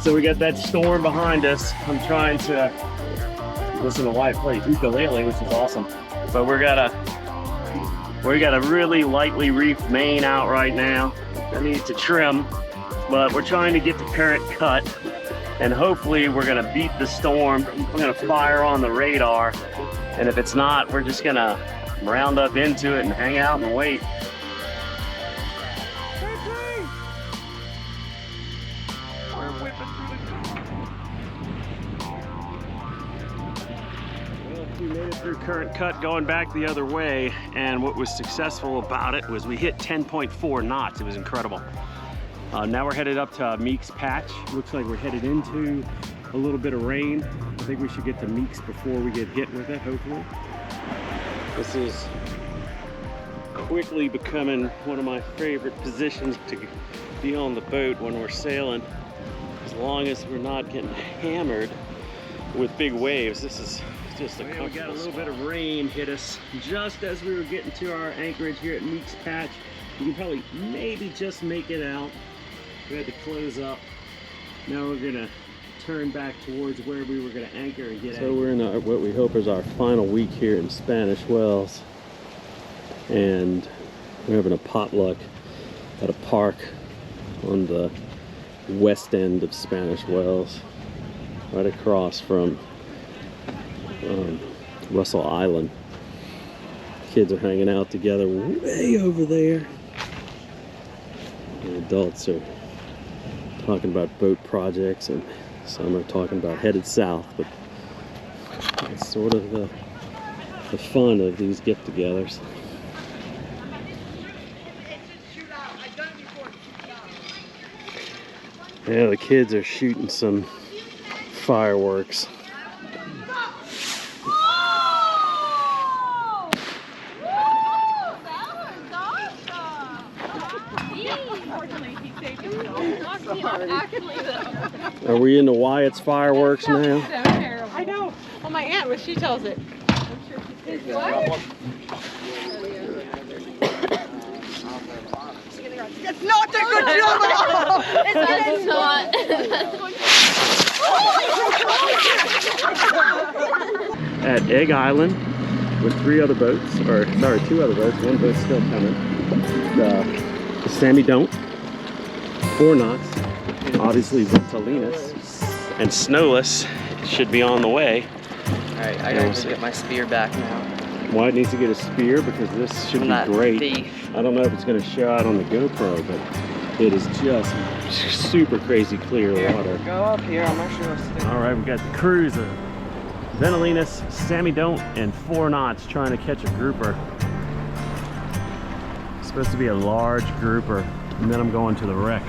So we got that storm behind us. I'm trying to listen to wife play ukulele, which is awesome. But we got a really lightly reefed main out right now that needs to trim, but we're trying to get the current cut, and hopefully we're gonna beat the storm. We're gonna fire on the radar, and if it's not, we're just gonna round up into it and hang out and wait. We made it through current cut going back the other way, and what was successful about it was we hit 10.4 knots. It was incredible. Now we're headed up to Meeks Patch. Looks like we're headed into a little bit of rain. I think we should get to Meeks before we get hit with it, hopefully. This is quickly becoming one of my favorite positions to be on the boat when we're sailing. As long as we're not getting hammered with big waves, this is just a comfortable. We got a little bit of rain hit us just as we were getting to our anchorage here at Meeks Patch. You can probably maybe just make it out. We had to close up. Now we're gonna turn back towards where we were gonna anchor and get out. So we're in what we hope is our final week here in Spanish Wells, and we're having a potluck at a park on the west end of Spanish Wells, right across from Russell Island. Kids are hanging out together way over there. The adults are talking about boat projects, and some are talking about headed south, but it's sort of the fun of these get-togethers. Yeah, the kids are shooting some fireworks. Are we into Wyatt's fireworks now? So terrible. I know. Well, my aunt, when she tells it. What? It's not a good job! It's not. At Egg Island with 3 other boats, or sorry, 2 other boats. One boat's still coming. The Sammy Don't, 4 knots. Obviously Ventolines and Snowless should be on the way. Alright, I gotta get my spear back now. Wyatt needs to get a spear because this should be great. Thief. I don't know if it's going to show out on the GoPro, but it is just super crazy clear water. Go up here, I'm not sure. Alright, we got the cruiser, Ventolines, Sammy Don't, and 4 knots trying to catch a grouper. It's supposed to be a large grouper, and then I'm going to the wreck.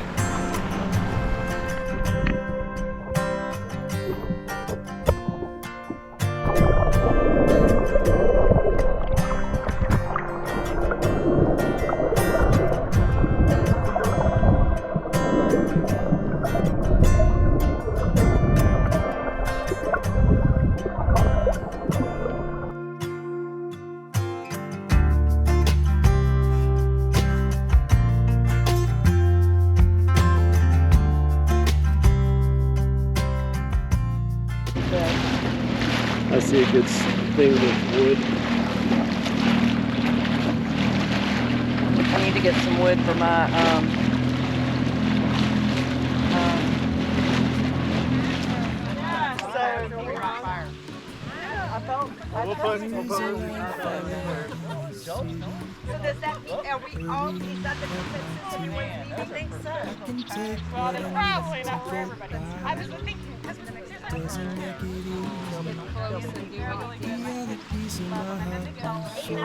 I see a good thing with wood. I need to get some wood for my So does that mean, are we all, is that the consensus anyway? We think so. Well, it's probably not for everybody. I was thinking, because we're going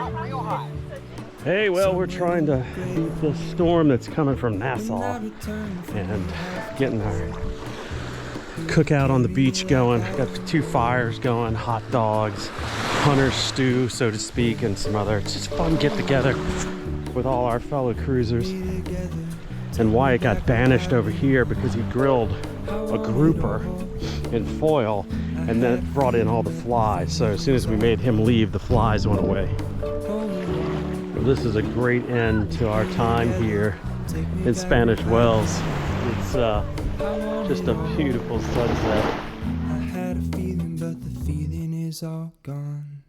to real hot. Hey, well, we're trying to beat the storm that's coming from Nassau and getting our cookout on the beach going. Got 2 fires going, hot dogs, hunter's stew, so to speak, and some other. It's just fun get together with all our fellow cruisers. And Wyatt got banished over here because he grilled a grouper in foil and then it brought in all the flies. So as soon as we made him leave, the flies went away. Well, this is a great end to our time here in Spanish Wells. It's Just a beautiful sunset. I had a feeling, but the feeling is all gone.